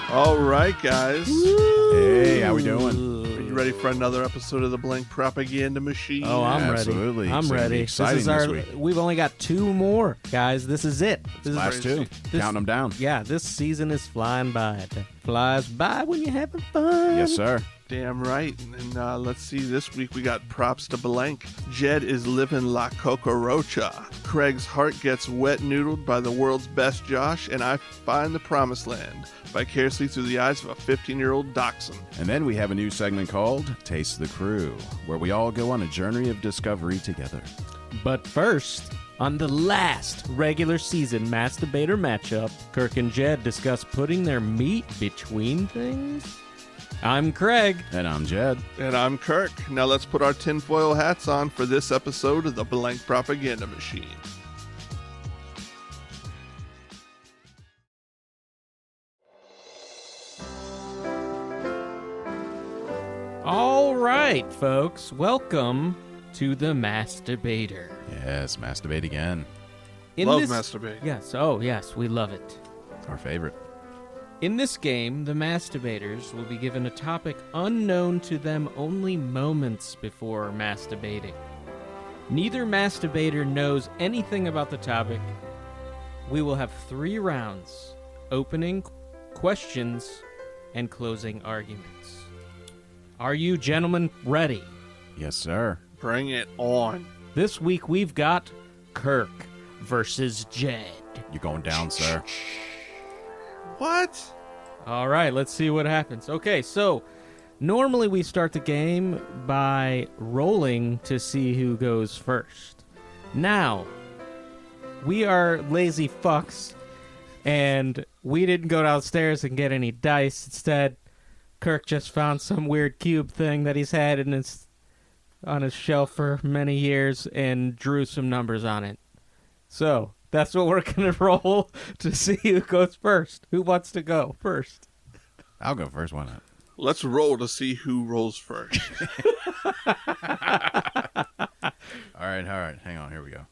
All right, guys. Hey, how we doing? Are you ready for another episode of the Blank Propaganda Machine? Oh, I'm ready. Absolutely. I'm It's gonna be ready. exciting this week. We've only got two more, guys. This is it. This is Last two. Counting them down. Yeah, this season is flying by. It flies by when you're having fun. Yes, sir. Damn right. And let's see, this week we got props to Blank. Jed is living La Cucaracha. Craig's heart gets wet noodled by the world's best Josh, and I find the promised land vicariously through the eyes of a 15-year-old dachshund. And then we have a new segment called Taste the Crew, where we all go on a journey of discovery together. But first, on the last regular season Masturbator matchup, Kirk and Jed discuss putting their meat between things. I'm Craig. And I'm Jed. And I'm Kirk. Now let's put our tinfoil hats on for this episode of the Blank Propaganda Machine. All right, folks. Welcome to the Masturbator. Yes, masturbate again. Love masturbate. Yes. Oh, yes. We love it. Our favorite. In this game, the masturbators will be given a topic unknown to them only moments before masturbating. Neither masturbator knows anything about the topic. We will have 3 rounds: opening, questions, and closing arguments. Are you gentlemen ready? Yes, sir. Bring it on. This week we've got Kirk versus Jed. You're going down, sir. What? All right, let's see what happens. Okay, so normally we start the game by rolling to see who goes first. Now, we are lazy fucks, and we didn't go downstairs and get any dice. Instead, Kirk just found some weird cube thing that he's had on his shelf for many years and drew some numbers on it. So that's what we're going to roll to see who goes first. Who wants to go first? I'll go first. Why not? Let's roll to see who rolls first. All right. Hang on. Here we go.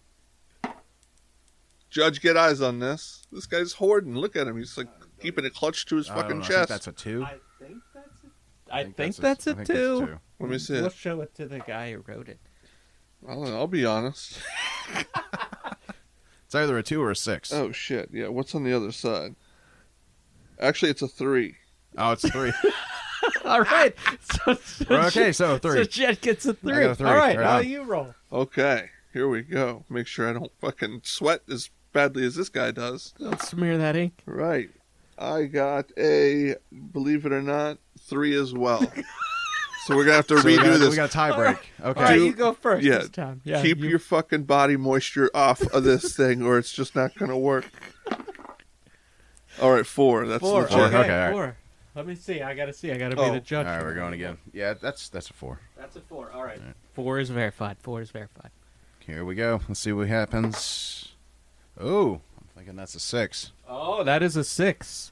Judge, get eyes on this. This guy's hoarding. Look at him. He's like keeping it clutched to his I don't fucking know, chest. I think that's a 2. I think that's a 2. Let me see We'll it. show it to the guy who wrote it. I'll be honest. It's either a 2 or a 6. Oh, shit. Yeah, what's on the other side? Actually, it's a 3. Oh, it's 3. All right. Okay, so 3. So Jed gets a 3. I got a 3. All right, Right now on. you roll. Okay, here we go. Make sure I don't fucking sweat as badly as this guy does. Don't smear that ink. Right. I got a, believe it or not, 3 as well. So we're going to have to redo this. We got a tie break. Okay. All right, Do- you go first yeah, this time. Yeah, Keep your fucking body moisture off of this thing or it's just not going to work. All right, 4. That's 4. legit. Okay, Okay, all right. 4. Let me see. I got to see. I got to Oh. be the judge. All right, we're going again. Yeah, that's a 4. That's a 4. All right. 4 is verified. 4 is verified. Here we go. Let's see what happens. Oh, I'm thinking that's a 6. Oh, that is a 6.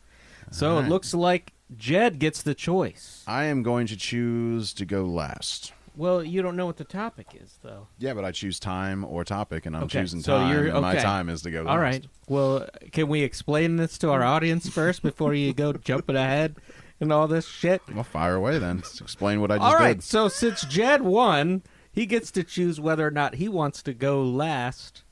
So All it right. looks like Jed gets the choice. I am going to choose to go last. Well, you don't know what the topic is, though. Yeah, but I choose time or topic, and I'm Okay, choosing so time, you're- and my okay. time is to go last. All right. Well, can we explain this to our audience first before you go jumping ahead and all this shit? Well, fire away then. Let's explain what I just All right. did. So since Jed won, he gets to choose whether or not he wants to go last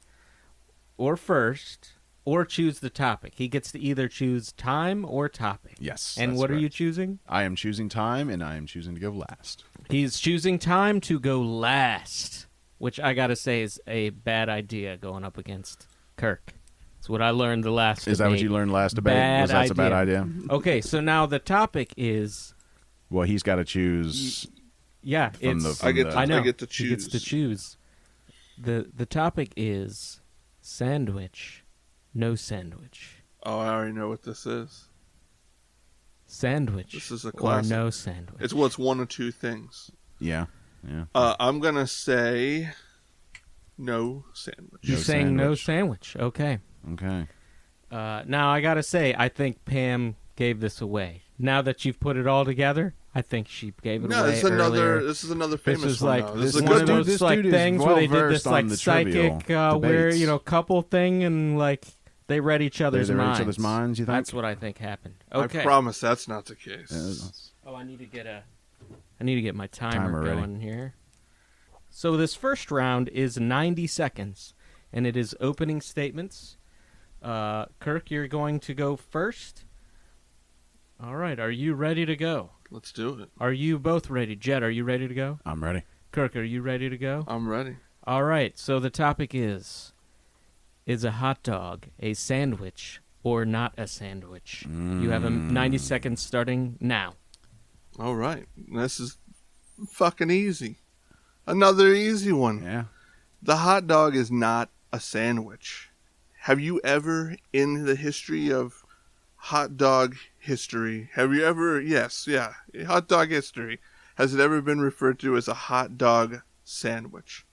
or first or choose the topic. He gets to either choose time or topic. Yes. And that's what are you correct. choosing? I am choosing time, and I am choosing to go last. He's choosing time to go last, which I got to say is a bad idea going up against Kirk. It's what I learned the last Is that what debate. you learned last debate? Bad Was that a bad idea? Okay, so now the topic is, Well, he's got to choose. yeah, From it's the- I get to, I know. I get to He gets to choose. choose. The topic is sandwich, no sandwich. Oh, I already know what this is. Sandwich This is a or classic. no sandwich. It's one of 2 things. Yeah. I'm going to say no sandwich. You're No saying no sandwich. sandwich. Okay. Okay. Now, I got to say, I think Pam gave this away. Now that you've put it all together, I think she gave it No, away this is earlier. this is another This famous is one. like now. this This is a one good of one. those This like dude is things where they did well-versed this like on the trivial psychic, weird, debates. couple thing, and like They read each other's They read minds. each other's minds, you think? That's what I think happened. Okay. I promise that's not the case. Oh, I need to get my timer ready. going here. So this first round is 90 seconds, and it is opening statements. Kirk, you're going to go first. All right, are you ready to go? Let's do it. Are you both ready? Jed, are you ready to go? I'm ready. Kirk, are you ready to go? I'm ready. All right, so the topic is a hot dog a sandwich or not a sandwich? You have 90 seconds starting now. All right. This is fucking easy. Another easy one. Yeah. The hot dog is not a sandwich. Have you ever, in the history of hot dog history, hot dog history, has it ever been referred to as a hot dog sandwich?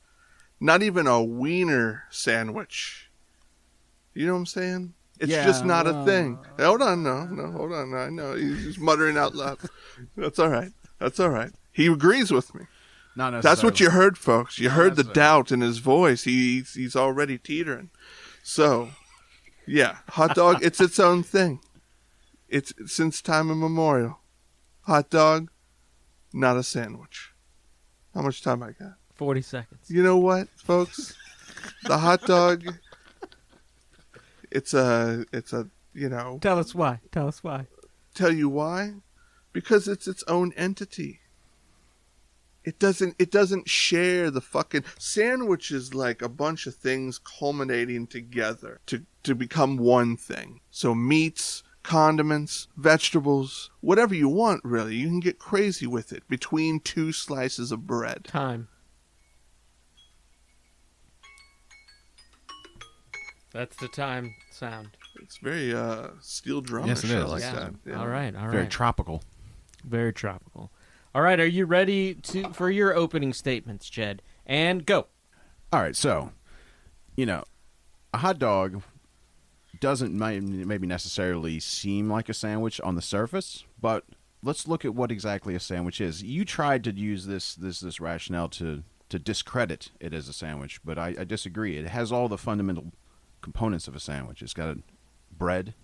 Not even a wiener sandwich. You know what I'm saying? It's just not a thing. Hold on, hold on. I know, he's just muttering out loud. That's all right. He agrees with me. Not necessarily. That's what you heard, folks. You heard the necessarily. doubt in his voice. He's already teetering. So, yeah, hot dog, it's its own thing. It's since time immemorial. Hot dog, not a sandwich. How much time I got? 40 seconds. You know what, folks? The hot dog, it's a, Tell us why. tell you why? Because it's its own entity. It doesn't share the fucking sandwich is like a bunch of things culminating together to become one thing. So meats, condiments, vegetables, whatever you want, really. You can get crazy with it between two slices of bread. Time. That's the time sound. It's very steel drumish. Yes, it is. I like Yeah. that. Yeah. All right. Very tropical. Very tropical. All right, are you ready for your opening statements, Jed? And go. All right, so, a hot dog doesn't maybe necessarily seem like a sandwich on the surface, but let's look at what exactly a sandwich is. You tried to use this rationale to discredit it as a sandwich, but I disagree. It has all the fundamental components of a sandwich. It's got bread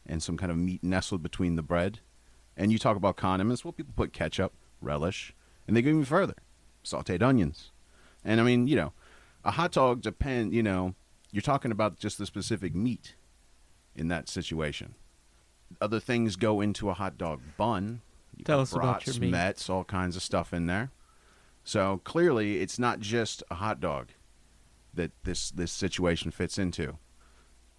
and some kind of meat nestled between the bread. And you talk about condiments. Well, people put ketchup, relish, and they go even further. Sauteed onions. And I mean, a hot dog you're talking about just the specific meat in that situation. Other things go into a hot dog bun. You Tell got us about your brats, meat. Mets, all kinds of stuff in there. So clearly, it's not just a hot dog that this situation fits into.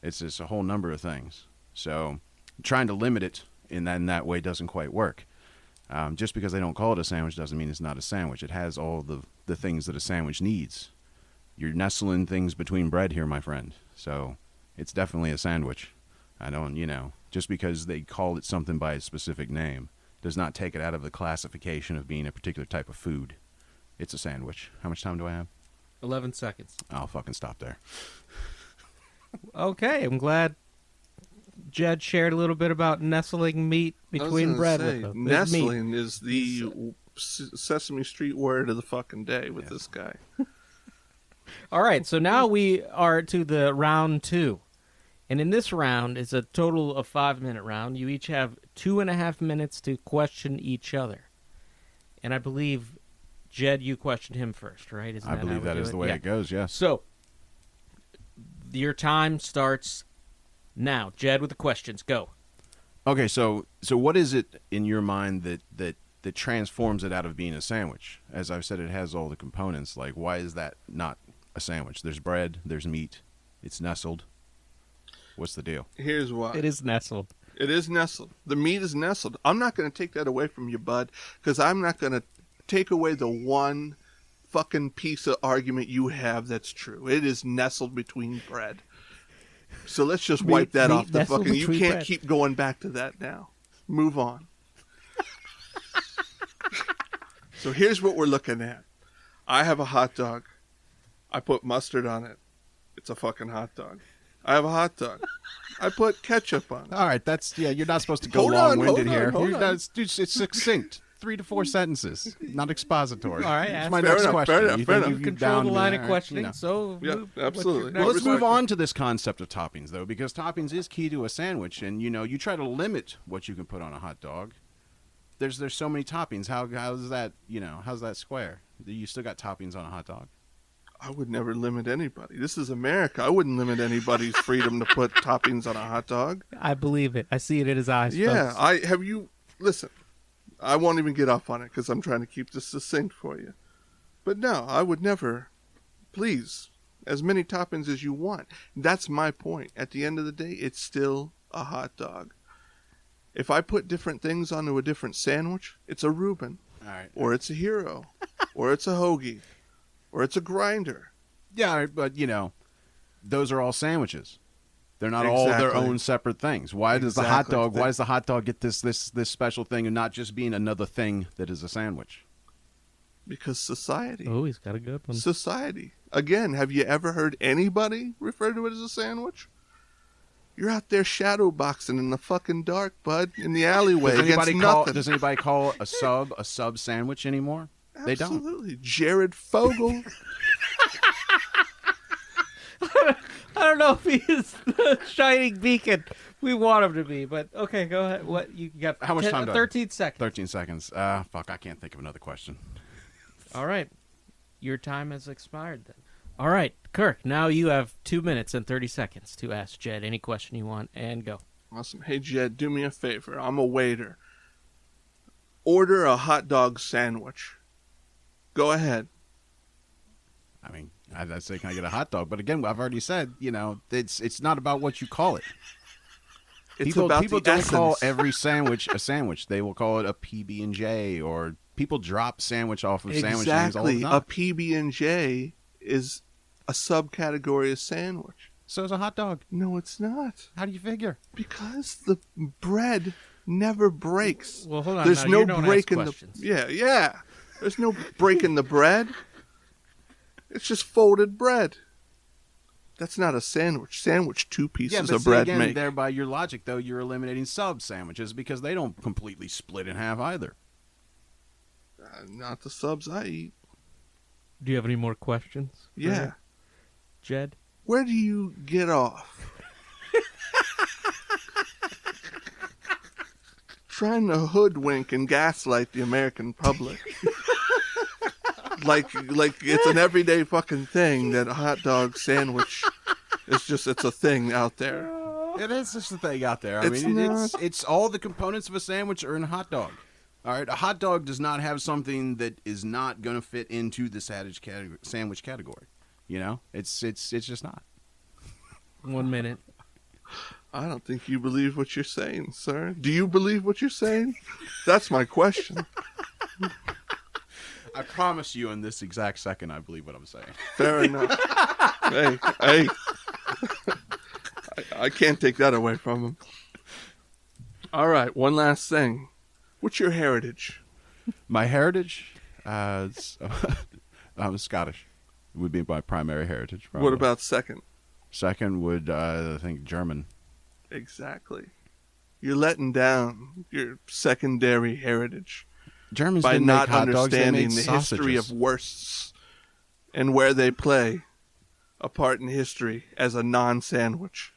It's just a whole number of things. So trying to limit it in that way doesn't quite work. Just because they don't call it a sandwich doesn't mean it's not a sandwich. It has all the things that a sandwich needs. You're nestling things between bread here, my friend. So it's definitely a sandwich. I don't, just because they call it something by a specific name does not take it out of the classification of being a particular type of food. It's a sandwich. How much time do I have? 11 seconds. I'll fucking stop there. Okay, I'm glad Jed shared a little bit about nestling meat between bread with them. Nestling is the Sesame Street word of the fucking day with this guy. All right, so now we are to the round 2. And in this round, it's a total of 5-minute round. You each have 2.5 minutes to question each other. And I believe, Jed, you questioned him first, right? Isn't I believe that is the way it goes, yes. So, your time starts now. Jed with the questions. Go. Okay, so what is it in your mind that transforms it out of being a sandwich? As I've said, it has all the components. Like, why is that not a sandwich? There's bread, there's meat, it's nestled. What's the deal? Here's why. It is nestled. It is nestled. The meat is nestled. I'm not going to take that away from you, bud, because I'm not going to take away the one fucking piece of argument you have that's true. It is nestled between bread. So let's just wipe that off the fucking... You can't keep going back to that now. Move on. So here's what we're looking at. I have a hot dog. I put mustard on it. It's a fucking hot dog. I have a hot dog. I put ketchup on it. All right, you're not supposed to go Hold on, long-winded hold on, here. hold on. It's succinct. 3 to 4 sentences, not expository. All right, It's ask my fair next enough, question. fair enough, You fair think enough. you've Control bound the me line there, of you questioning. know. So, Yeah, what's absolutely. your Well, next Let's move question? on to this concept of toppings, though, because toppings is key to a sandwich, and you try to limit what you can put on a hot dog. There's so many toppings. How's that? How's that square? You still got toppings on a hot dog? I would never limit anybody. This is America. I wouldn't limit anybody's freedom to put toppings on a hot dog. I believe it. I see it in his eyes. Yeah, folks. listen, I won't even get off on it because I'm trying to keep this succinct for you. But no, I would never, please, as many toppings as you want. That's my point. At the end of the day, it's still a hot dog. If I put different things onto a different sandwich, it's a Reuben, All right. or it's a Hero, or it's a Hoagie, or it's a Grinder. Yeah, but those are all sandwiches. They're not all their Exactly. own separate things. Why does the hot Exactly. dog? Why does the hot dog get this special thing and not just being another thing that is a sandwich? Because society. Oh, he's got a good one. Society. Again, have you ever heard anybody refer to it as a sandwich? You're out there shadow boxing in the fucking dark, bud, in the alleyway against nothing. Does anybody call a sub sandwich anymore? They don't. Absolutely. Jared Fogle. I don't know if he is the shining beacon we want him to be, but okay, go ahead. What you got? How much time do I have? 13 seconds. 13 seconds. Fuck, I can't think of another question. All right. Your time has expired then. All right, Kirk, now you have 2 minutes and 30 seconds to ask Jed any question you want, and go. Awesome. Hey, Jed, do me a favor. I'm a waiter. Order a hot dog sandwich. Go ahead. I mean, I'd say, can I get a hot dog? But again, I've already said, it's not about what you call it. It's People about the don't call essence. every sandwich a sandwich. They will call it a PB&J, or people drop sandwich off of sandwich names all the Exactly. time. A PB&J is a subcategory of sandwich. So is a hot dog. No, it's not. How do you figure? Because the bread never breaks. Well, hold on. There's now, no you don't break ask in the questions. yeah. There's no break in the bread. It's just folded bread. That's not a sandwich. Sandwich, 2 pieces of bread again, make. there by your logic, though, you're eliminating sub sandwiches because they don't completely split in half either. Not the subs I eat. Do you have any more questions? for Yeah. Jed? Where do you get off? Trying to hoodwink and gaslight the American public. like it's an everyday fucking thing that a hot dog sandwich it's a thing out there. It is just a thing out there. It's not. It's all the components of a sandwich are in a hot dog. All right, a hot dog does not have something that is not going to fit into the sandwich category. It's just not. 1 minute. I don't think you believe what you're saying, sir. Do you believe what you're saying? That's my question. I promise you, in this exact second, I believe what I'm saying. Fair enough. Hey. I can't take that away from him. All right, one last thing. What's your heritage? My heritage, I'm Scottish. Would be my primary heritage. Probably. What about second? Second would, I think, German. Exactly. You're letting down your secondary heritage Germans by didn't not make hot dogs, they understanding made the history sausages. of wursts and where they play a part in history as a non-sandwich.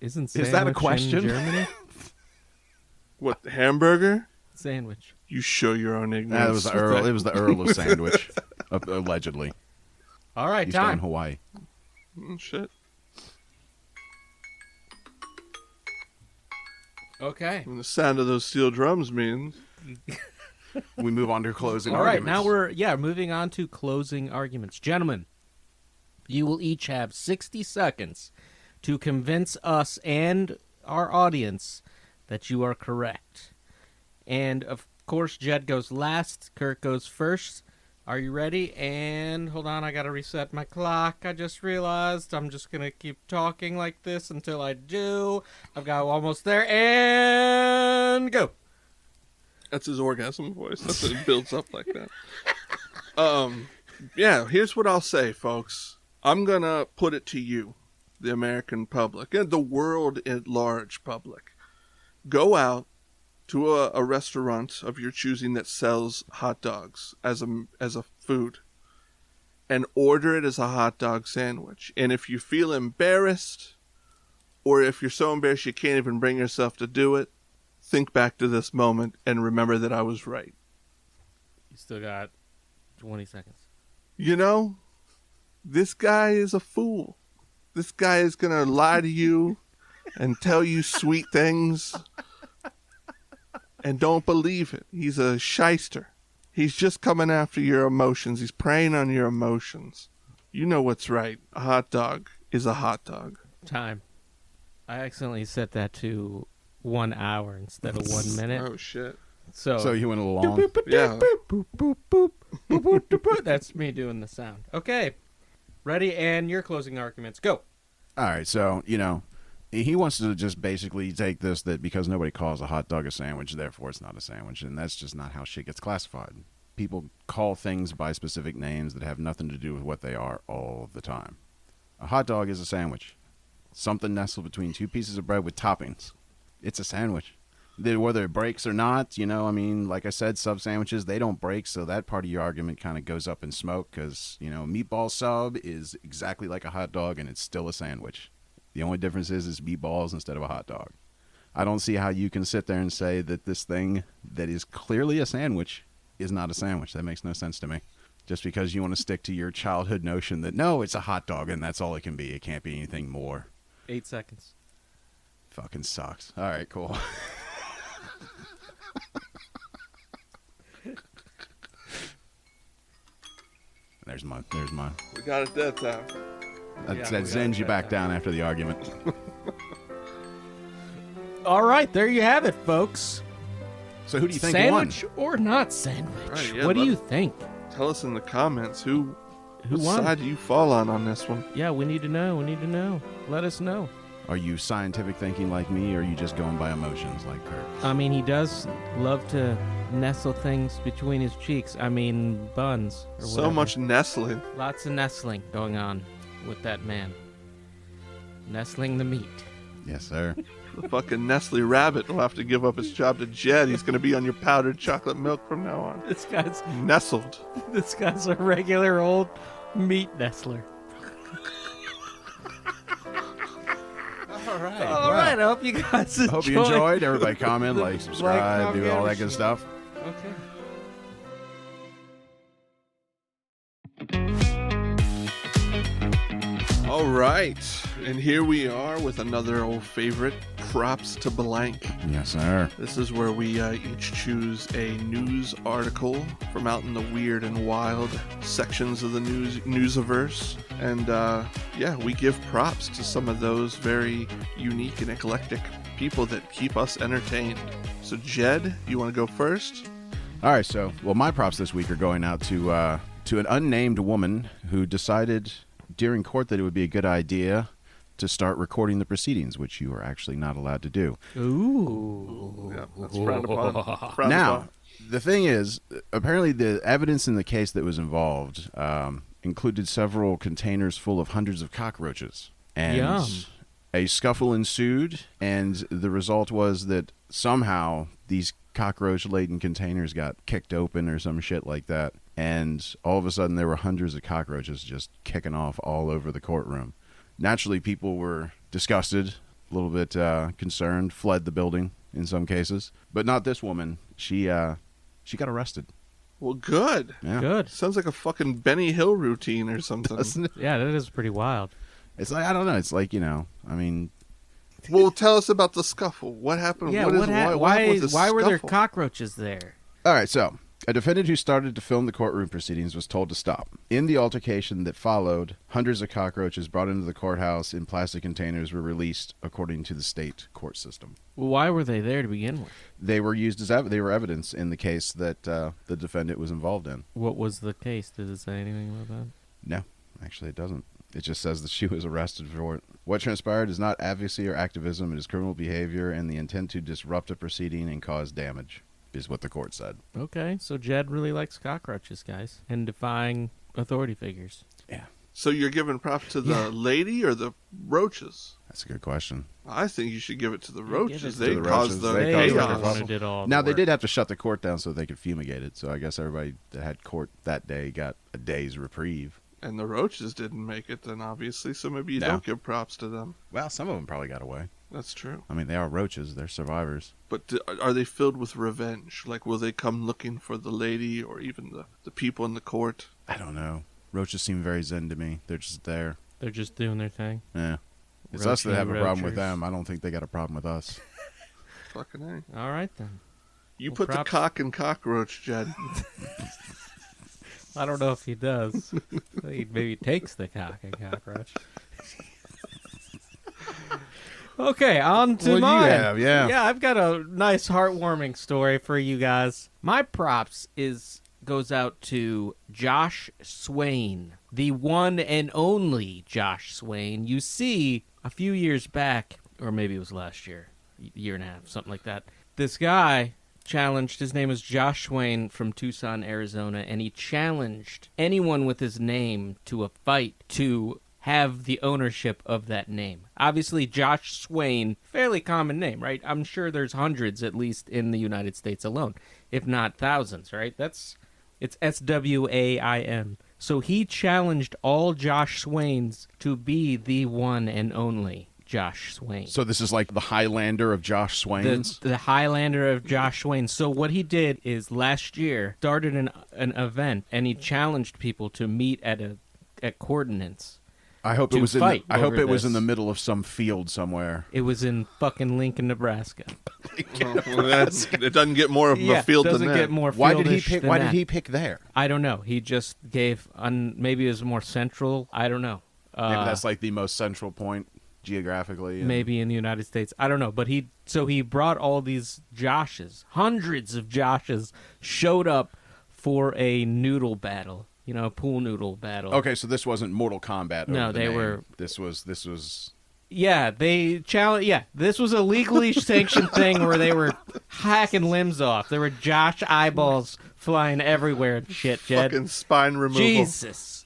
Isn't Is that a sandwich question? in Germany? What, the hamburger? Sandwich. You show your own ignorance. It was the Earl. It was the Earl of Sandwich, allegedly. All right, He's down in time. Hawaii. Shit. Okay. And the sound of those steel drums means We move on to closing All right, arguments. now we're moving on to closing arguments. Gentlemen, you will each have 60 seconds to convince us and our audience that you are correct. And, of course, Jed goes last, Kirk goes first. Are you ready? And, hold on, I gotta reset my clock. I just realized I'm just gonna keep talking like this until I do. I've got almost there, and go! that's his orgasm voice. That's what it builds up like that. Yeah, here's what I'll say, folks. I'm gonna put it to you, the American public, and the world at large public. Go out to a restaurant of your choosing that sells hot dogs as a food and order it as a hot dog sandwich. And if you feel embarrassed, or if you're so embarrassed you can't even bring yourself to do it, think back to this moment and remember that I was right. You still got 20 seconds. You know, this guy is a fool. This guy is going to lie to you and tell you sweet things. And don't believe it. He's a shyster. He's just coming after your emotions. He's preying on your emotions. You know what's right. A hot dog is a hot dog. Time. I accidentally set that to 1 hour instead of 1 minute. Oh, shit. So you went along. Yeah. That's me doing the sound. Okay. Ready? And your closing arguments. Go. All right, so, he wants to just basically take this that because nobody calls a hot dog a sandwich, therefore it's not a sandwich, and that's just not how shit gets classified. People call things by specific names that have nothing to do with what they are all the time. A hot dog is a sandwich. Something nestled between two pieces of bread with toppings. It's a sandwich. Whether it breaks or not, like I said, sub sandwiches, they don't break, so that part of your argument kind of goes up in smoke because, meatball sub is exactly like a hot dog and it's still a sandwich. The only difference is it's meatballs instead of a hot dog. I don't see how you can sit there and say that this thing that is clearly a sandwich is not a sandwich. That makes no sense to me. Just because you want to stick to your childhood notion that, no, it's a hot dog and that's all it can be. It can't be anything more. 8 seconds. Fucking sucks. All right, cool. There's mine. We got it that time. That zends you back down after the argument. All right, there you have it, folks. So who do you think Sandwich won? or not sandwich? Right, yeah, what do you think? Tell us in the comments who Who what won? side do you fall on this one? Yeah, we need to know. Let us know. Are you scientific thinking like me, or are you just going by emotions like Kirk? I mean, he does love to nestle things between his cheeks. I mean, buns. Or So whatever. much nestling. Lots of nestling going on with that man. Nestling the meat. Yes, sir. The fucking Nestle rabbit will have to give up his job to Jed. He's going to be on your powdered chocolate milk from now on. This guy's a regular old meat nestler. All right. All right, I hope you guys enjoyed. Hope you enjoyed. Everybody comment, like, subscribe, comment, do all that share. good stuff. Okay. All right. And here we are with another old favorite, Props to Blank. Yes, sir. This is where we each choose a news article from out in the weird and wild sections of the newsiverse. And we give props to some of those very unique and eclectic people that keep us entertained. So Jed, you want to go first? All right, so, my props this week are going out to an unnamed woman who decided during court that it would be a good idea to start recording the proceedings, which you are actually not allowed to do. Ooh. Yeah, that's frowned upon. Now, the thing is, apparently the evidence in the case that was involved included several containers full of hundreds of cockroaches. And Yum. a scuffle ensued, and the result was that somehow these cockroach-laden containers got kicked open or some shit like that. And all of a sudden there were hundreds of cockroaches just kicking off all over the courtroom. Naturally, people were disgusted, a little bit concerned, fled the building in some cases. But not this woman. She got arrested. Well, good. Yeah. Good. Sounds like a fucking Benny Hill routine or something. Doesn't it? Yeah, that is pretty wild. It's like, I don't know. It's like, Well, tell us about the scuffle. What happened? Yeah, what happened with the why were there scuffle? cockroaches there? All right, so a defendant who started to film the courtroom proceedings was told to stop. In the altercation that followed, hundreds of cockroaches brought into the courthouse in plastic containers were released according to the state court system. Well, why were they there to begin with? They were used as they were evidence in the case that the defendant was involved in. What was the case? Did it say anything about that? No, actually it doesn't. It just says that she was arrested for it. What transpired is not advocacy or activism. It is criminal behavior and the intent to disrupt a proceeding and cause damage, is what the court said. Okay, so Jed really likes cockroaches, guys, and defying authority figures. Yeah. So you're giving props to the lady or the roaches? That's a good question. I think you should give it to the give roaches. it to They the caused roaches. the They They caused were the the chaos. one who did all Now, the they work. did have to shut the court down so they could fumigate it, so I guess everybody that had court that day got a day's reprieve. And the roaches didn't make it then, obviously, so maybe you No. don't give props to them. Well, some of them probably got away. That's true. I mean, they are roaches. They're survivors. But are they filled with revenge? Like, will they come looking for the lady or even the people in the court? I don't know. Roaches seem very zen to me. They're just there. They're just doing their thing. Yeah. It's us that have a problem with Roachers. them. I don't think they got a problem with us. Fucking A. All right, then. You Well, put props- the cock in cockroach, Jed. I don't know if he does. He maybe takes the cock and cockroach. Okay, on to What do you mine. have? Yeah. Yeah, I've got a nice heartwarming story for you guys. My props goes out to Josh Swain, the one and only Josh Swain. You see, a few years back, or maybe it was last year, year and a half, something like that, this guy challenged, his name is Josh Swain from Tucson, Arizona, and he challenged anyone with his name to a fight to have the ownership of that name. Obviously, Josh Swain, fairly common name, right? I'm sure there's hundreds, at least in the United States alone, if not thousands, right? It's Swain. So he challenged all Josh Swains to be the one and only Josh Swain. So this is like the Highlander of Josh Swain's? The Highlander of Josh Swain. So what he did is last year started an event, and he challenged people to meet at coordinates. I hope to it was fight I hope over it was in this. the middle of some field somewhere. It was in fucking Lincoln, Nebraska. Well, it doesn't get more of a field doesn't than get that. more. Why did he fieldish pick than why that. did he pick there? I don't know. He just gave maybe it was more central. I don't know. Maybe that's like the most central point geographically. Maybe in the United States. I don't know. But he brought all these Joshes, hundreds of Joshes, showed up for a noodle battle. You know, a pool noodle battle. Okay, so this wasn't Mortal Kombat. No, over the they name. were- This was. Yeah, they challenge. Yeah, this was a legally sanctioned thing where they were hacking limbs off. There were Josh eyeballs flying everywhere and shit, Jed. Fucking spine removal. Jesus.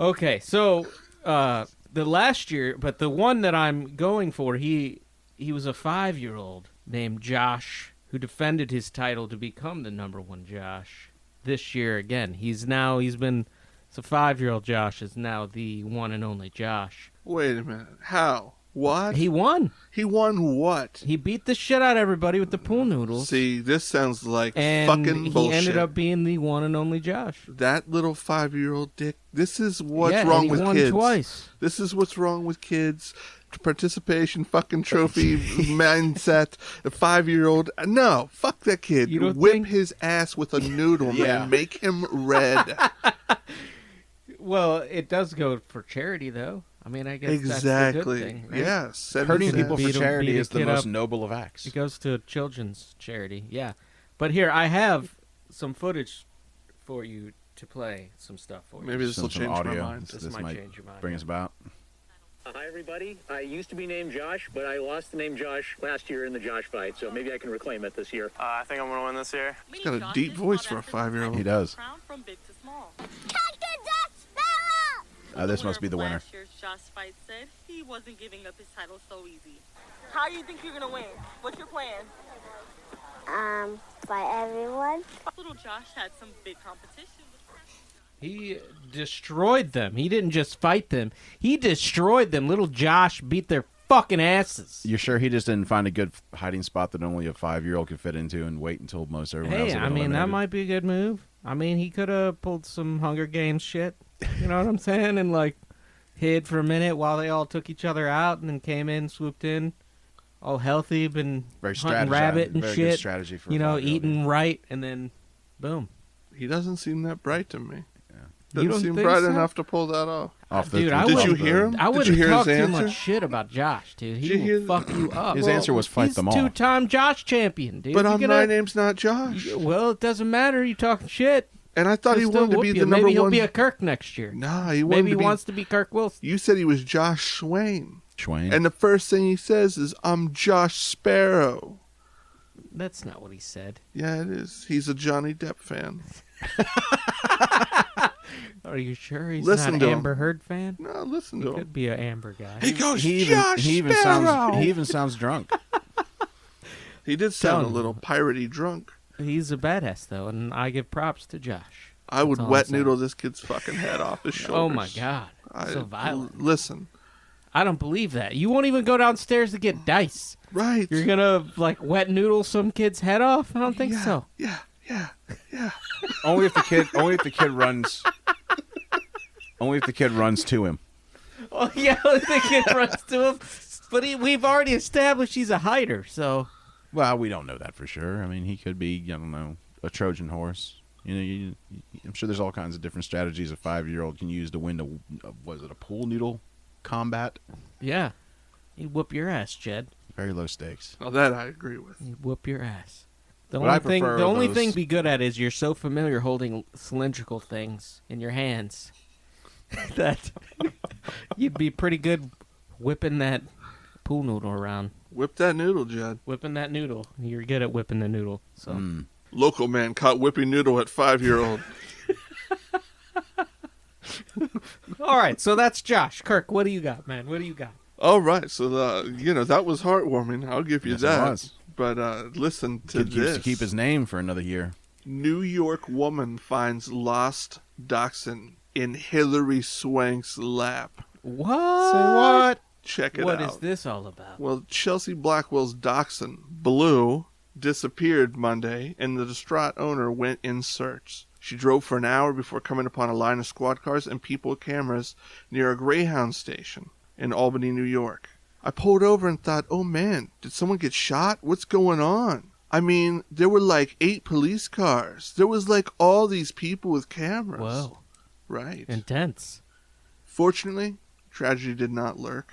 Okay, so the last year, but the one that I'm going for, he was a 5-year-old named Josh who defended his title to become the number one Josh. This year again, it's a 5-year-old Josh is now the one and only Josh. Wait a minute. How? What? He won. He won what? He beat the shit out of everybody with the pool noodles. See, this sounds like and fucking he bullshit. ended up being the one and only Josh. That little 5-year-old dick. This is what's Yeah, wrong and he with won kids. twice. This is what's wrong with kids. Participation, fucking trophy mindset. A 5-year-old. No, fuck that kid. You don't Whip think- his ass with a noodle, Yeah. man. Make him red. Well, it does go for charity, though. I mean, I guess Exactly. that's the good thing, right? Yeah. send Hurting his people ass. for Beat a- charity beat a is the kid most up. noble of acts. It goes to children's charity, yeah. But here, I have some footage for you to play some stuff for you. Maybe this will Some change my audio. mind. This might change your mind. bring us about. Hi, everybody. I used to be named Josh, but I lost the name Josh last year in the Josh fight, so maybe I can reclaim it this year. I think I'm gonna win this year. He's got a deep voice for a 5-year-old. He does. Crown from big to small. This must be the winner. Last year's Josh fight said he wasn't giving up his title so easy. How do you think you're gonna win? What's your plan? By everyone. Little Josh had some big competition. He destroyed them. He didn't just fight them. He destroyed them. Little Josh beat their fucking asses. You're sure he just didn't find a good hiding spot that only a 5-year-old could fit into and wait until most everyone else Hey, had I been mean, that eliminated? might be a good move. I mean, he could have pulled some Hunger Games shit. You know what I'm saying? And, like, hid for a minute while they all took each other out and then came in, swooped in, all healthy, been Very hunting rabbit and very good shit. strategy for a You know, 5-year-old. eating right, and then boom. He doesn't seem that bright to me. You Doesn't don't seem think bright so? enough to pull that off. Off the, Dude, I Did would- you hear him? I Did you wouldn't hear talk his too answer? much shit about Josh, dude. Did He you will hear fuck you up. His answer was fight He's them all. two-time Josh champion, dude. But You on gonna- my name's not Josh. Well, it doesn't matter. You talking shit. And I thought he He'll still wanted to whoop be you. the number Maybe he'll one. be a Kirk next year. Nah, he wanted Maybe he to be. wants to be Kirk Wilson. You said he was Josh Swain. Schwain. And the first thing he says is, I'm Josh Sparrow. That's not what he said. Yeah, it is. He's a Johnny Depp fan. Are you sure he's Listen not to an him. Amber Heard fan? No, listen He to him. could be an Amber guy. He goes, He Josh even Sparrow. sounds drunk. He did sound a Telling little piratey drunk. He's a badass, though, and I give props to Josh. I would That's all wet I'm saying. noodle this kid's fucking head off his shoulders. Oh, my God. So violent. Listen. I don't believe that. You won't even go downstairs to get dice. Right. You're going to, like, wet noodle some kid's head off? I don't think yeah, so. Yeah. Only if the kid runs. Only if the kid runs to him. Oh, yeah, the kid runs to him. But we've already established he's a hider, so... Well, we don't know that for sure. I mean, he could be, I don't know, a Trojan horse. You know, I'm sure there's all kinds of different strategies a 5-year-old can use to win was it a pool noodle combat? Yeah. He'd whoop your ass, Jed. Very low stakes. Well, that I agree with. He'd whoop your ass. The But I only thing prefer the only those- thing to be good at is you're so familiar holding cylindrical things in your hands that you'd be pretty good whipping that pool noodle around. Whip that noodle, Jed. Whipping that noodle. You're good at whipping the noodle. So Local man caught whipping noodle at 5-year-old. all right, so that's Josh. Kirk, what do you got, man? What do you got? All right, so that was heartwarming. I'll give you Yes, it that. was. But listen to Kid this. used to keep his name for another year. New York woman finds lost dachshund in Hilary Swank's lap. What? Say what? Check it What out. is this all about? Well, Chelsea Blackwell's dachshund, Blue, disappeared Monday, and the distraught owner went in search. She drove for an hour before coming upon a line of squad cars and people with cameras near a Greyhound station in Albany, New York. I pulled over and thought, oh man, did someone get shot? What's going on? I mean, there were like 8 police cars. There was like all these people with cameras. Whoa. Right. Intense. Fortunately, tragedy did not lurk.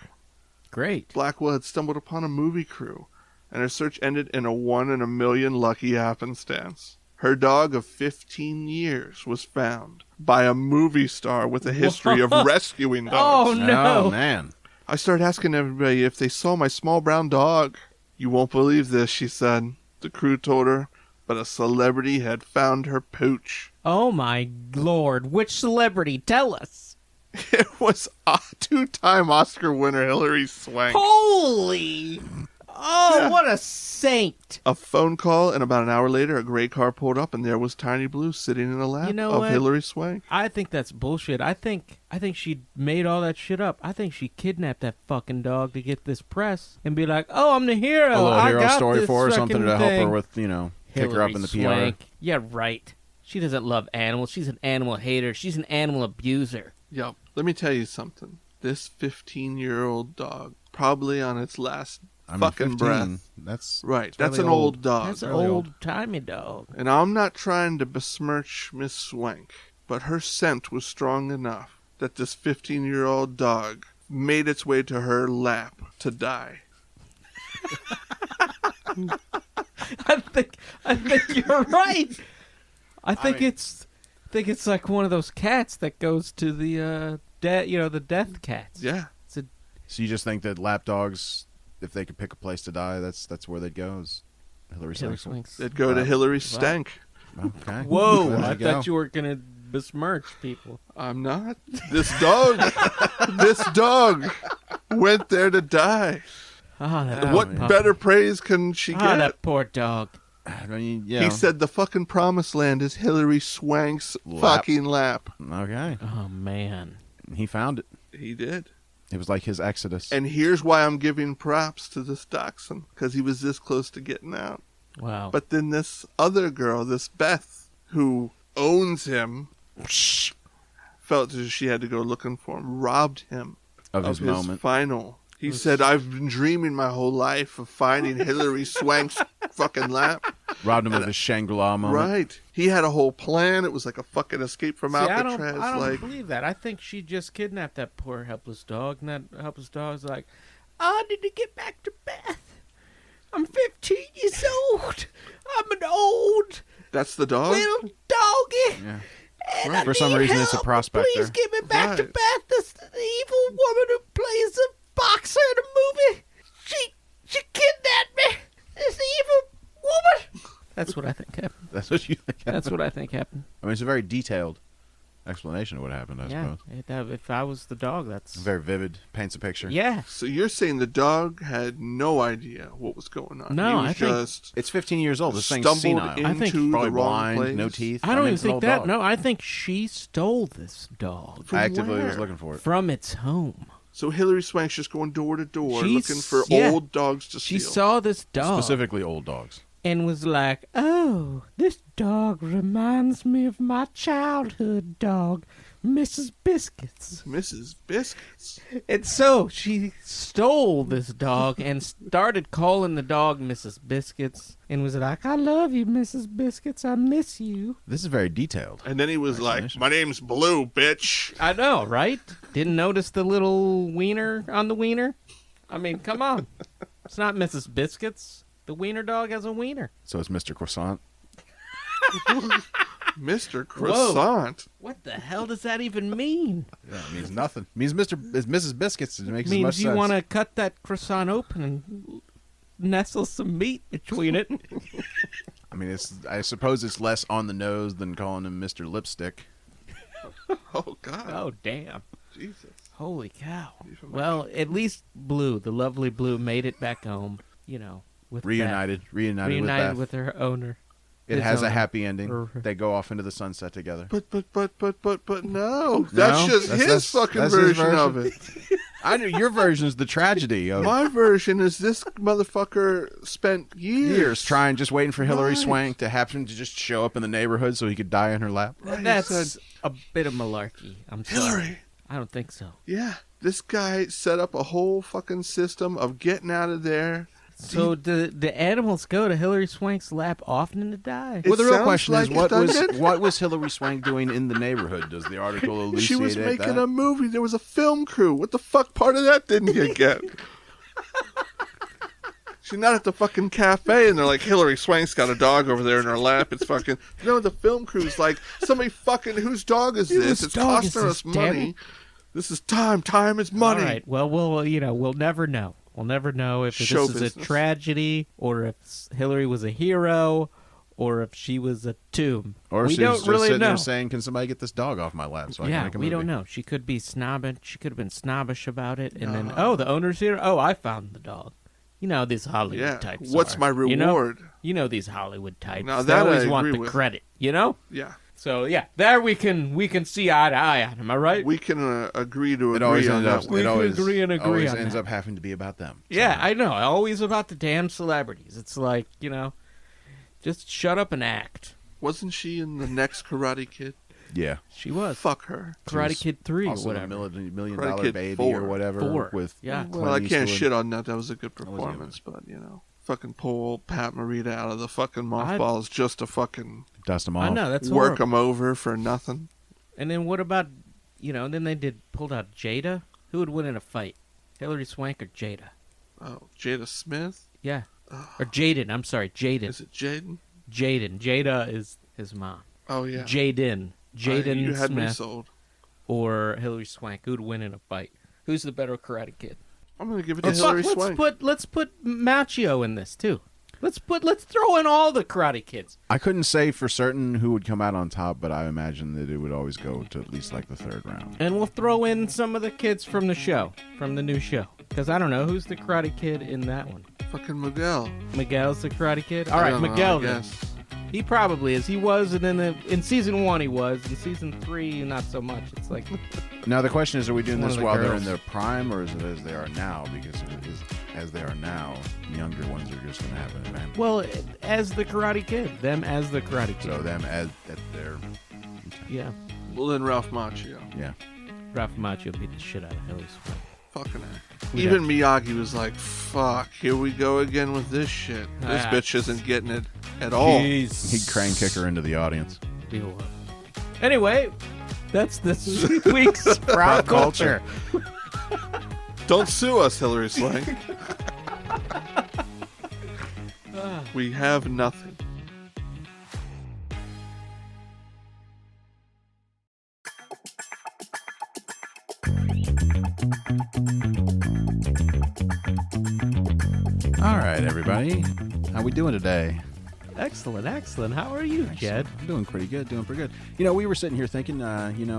Great. Blackwell had stumbled upon a movie crew, and her search ended in a 1 in a million lucky happenstance. Her dog of 15 years was found by a movie star with a history of rescuing dogs. Oh, no. Oh, man. I started asking everybody if they saw my small brown dog. You won't believe this, she said. The crew told her, but a celebrity had found her pooch. Oh, my Lord. Which celebrity? Tell us. It was a 2-time Oscar winner Hilary Swank. Holy. Oh, Yeah. what a saint. A phone call, and about an hour later, a gray car pulled up, and there was Tiny Blue sitting in the lap You know of what? Hilary Swank. I think that's bullshit. I think she made all that shit up. I think she kidnapped that fucking dog to get this press and be like, "Oh, I'm the hero. A little I hero got story this for her, something fucking to help her thing." with, pick her up in the PR. Swank. Yeah, right. She doesn't love animals. She's an animal hater. She's an animal abuser. Yep. Let me tell you something. This 15-year-old dog, probably on its last fucking 15, breath. That's Right. really That's an old. old dog. That's an really old. old-timey dog. And I'm not trying to besmirch Miss Swank, but her scent was strong enough that this 15-year-old dog made its way to her lap to die. I think you're right. I think it's like one of those cats that goes to the the death cats. Yeah. It's a, So you just think that lap dogs, if they could pick a place to die, that's where they'd go? Is Hilary Hilary Swank? Swank's. They'd go to Hilary Stank. Okay. Whoa! There I you go. thought you were gonna besmirch people. I'm not. This dog went there to die. What man. better praise can she get? that poor dog. I mean, He said the fucking promised land is Hilary Swank's Lap. fucking lap. Okay. Oh man. He found it. He did. It was like his exodus. And here's why I'm giving props to this dachshund, because he was this close to getting out. Wow. But then this other girl, this Beth, who owns him, felt as if she had to go looking for him, robbed him of his moment. final. He said, I've been dreaming my whole life of finding Hilary Swank's fucking lap. Robbed him of his Shangri-La moment. Right. He had a whole plan. It was like a fucking escape from See, Alcatraz. I don't like, believe that. I think she just kidnapped that poor helpless dog, and that helpless dog's like, I need to get back to Beth. I'm 15 years old. I'm an old that's the dog? little doggy. Yeah. And Right. I For some need reason, it's a help. prospector. Please get me back to Right. Beth. This the evil woman who plays the boxer in the movie. She kidnapped me. This evil woman. That's what I think happened. That's what you think. That's what I think happened. I mean, it's a very detailed explanation of what happened, I Yeah, suppose. if I was the dog, that's Very vivid, paints a picture. yeah. So you're saying the dog had no idea what was going on? No, he was I think- just It's 15 years old. This thing's stumbled senile. into I think- the Probably wrong blind, place. no teeth. I don't even it's an think old that. dog. No, I think she stole this dog From I actively was where? looking for it. from its home. So Hilary Swank's just going door to door She's- looking for yeah. old dogs to She steal. saw this dog Specifically old dogs. and was like, "Oh, this dog reminds me of my childhood dog, Mrs. Biscuits." Mrs. Biscuits. And so she stole this dog and started calling the dog Mrs. Biscuits and was like, "I love you, Mrs. Biscuits. I miss you." This is very detailed. And then he was like, Explanation. "My name's Blue, bitch." I know, right? Didn't notice the little wiener on the wiener? I mean, come on. It's not Mrs. Biscuits. The wiener dog has a wiener. So it's Mr. Croissant. Mr. Croissant. What the hell does that even mean? Yeah, it means nothing. It means Mrs. Biscuits. It makes as much Means you sense. want to cut that croissant open and nestle some meat between it. I mean, I suppose it's less on the nose than calling him Mr. Lipstick. Oh, God. Oh, damn. Jesus. Holy cow. Even Well, at least Blue, the lovely Blue, made it back home, you know, with Reunited reunited with with her owner. It his has a owner. happy ending. Or- They go off into the sunset together. But no. That's just his fucking that's his version of it. I knew your version's the tragedy of My version is this motherfucker spent years trying, just waiting for Hilary Right. Swank to happen to just show up in the neighborhood so he could die in her lap. Right, he That's said, a bit of malarkey. I'm sorry. Hilary. I don't think so. Yeah. This guy set up a whole fucking system of getting out of there. So the animals go to Hilary Swank's lap often to die? It Well, the real sounds question is, like it. what was Hilary Swank doing in the neighborhood? Does the article elucidate She was that? making a movie. There was a film crew. What the fuck part of that didn't you get? She's not at the fucking cafe and they're like, Hilary Swank's got a dog over there in her lap. It's fucking... No, the film crew's like, somebody fucking... Whose dog is this? Whose It's dog is costing this, us damn money. it? This is time. Time is money. All right. Well, we'll never know. We'll never know if Show this is business. a tragedy or if Hillary was a hero or if she was a tomb. Or we she's don't just really sitting know. there saying, "Can somebody get this dog off my lap?" So I can Yeah, make a we movie. don't know. She could be snobbing. She could have been snobbish about it, and then the owner's here. Oh, I found the dog. You know these Hollywood Yeah. types. What's are. my You know? reward? You know these Hollywood types. Now They that always I want agree the with. credit. You know. Yeah. So yeah, there we can see eye to eye on. Am I right? We can agree to It agree always on ends up. that. We It can always, agree and agree always on ends that. up having to be about them. Yeah, I know. Always about the damn celebrities. It's like, just shut up and act. Wasn't she in the next Karate Kid? Yeah. She was. Fuck her. Karate was Kid 3 or Also, whatever. $1 million Karate Kid baby 4. or whatever. 4. With Yeah. Well, I Clint can't Eastwood. shit on that. That was a good was a good performance, but fucking pull Pat Morita out of the fucking mothballs just to fucking Dust them off. I know, that's work horrible. him over for nothing. And then what about, then they pulled out Jada? Who would win in a fight? Hillary Swank or Jada? Oh, Jada Smith? Yeah. Or Jaden. I'm sorry, Jaden. Is it Jaden? Jaden. Jada is his mom. Oh yeah. Jaden. Jaden You had me Smith sold. or Hillary Swank. Who'd win in a fight? Who's the better Karate Kid? I'm gonna give it to Oh, Hilary fuck, Swank. let's put Machio in this too. Let's throw in all the Karate Kids. I couldn't say for certain who would come out on top, but I imagine that it would always go to at least like the third round. And we'll throw in some of the kids from the show, from the new show. Because I don't know, who's the Karate Kid in that one? Fucking Miguel. Miguel's the Karate Kid? I All right, don't know, Miguel I then. guess. He probably is. He was, and then in season 1 he was. In season 3, not so much. It's like, Now the question is, are we doing One this of the while they're girls. in their prime, or is it as they are now? Because if it is as they are now, the younger ones are just going to have an advantage. well, as the Karate Kid. Them as the Karate Kid. So them as at their Yeah. Well, then Ralph Macchio. yeah. Ralph Macchio beat the shit out of Hillary Swank. Fucking A. Who'd Even Miyagi was like, fuck, here we go again with this shit. This Ah. bitch isn't getting it at all. He'd crane kick her into the audience. Deal with. Anyway, that's this week's Proud Culture. Don't sue us, Hilary Swank. We have nothing. All right, everybody, how we doing today? Excellent, excellent. How are you, Jed? I'm doing pretty good, we were sitting here thinking,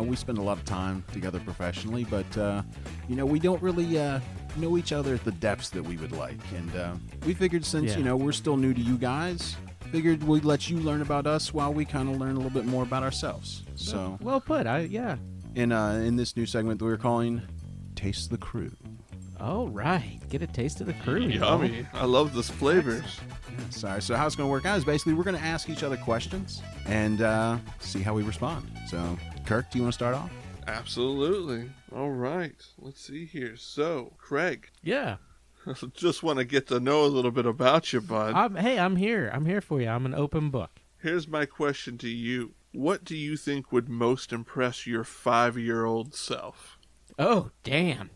we spend a lot of time together professionally, but, we don't really know each other at the depths that we would like. And we figured since, we're still new to you guys, figured we'd let you learn about us while we kind of learn a little bit more about ourselves. So well put. In this new segment that we're calling Taste the Crew. Oh, right. Get a taste of the crew. Yummy. I love those flavors. Yeah, sorry. So how it's going to work out is basically we're going to ask each other questions and see how we respond. So, Kirk, do you want to start off? Absolutely. All right. Let's see here. So, Craig. Yeah. Just want to get to know a little bit about you, bud. I'm here. I'm here for you. I'm an open book. Here's my question to you. What do you think would most impress your 5-year-old self? Oh, damn.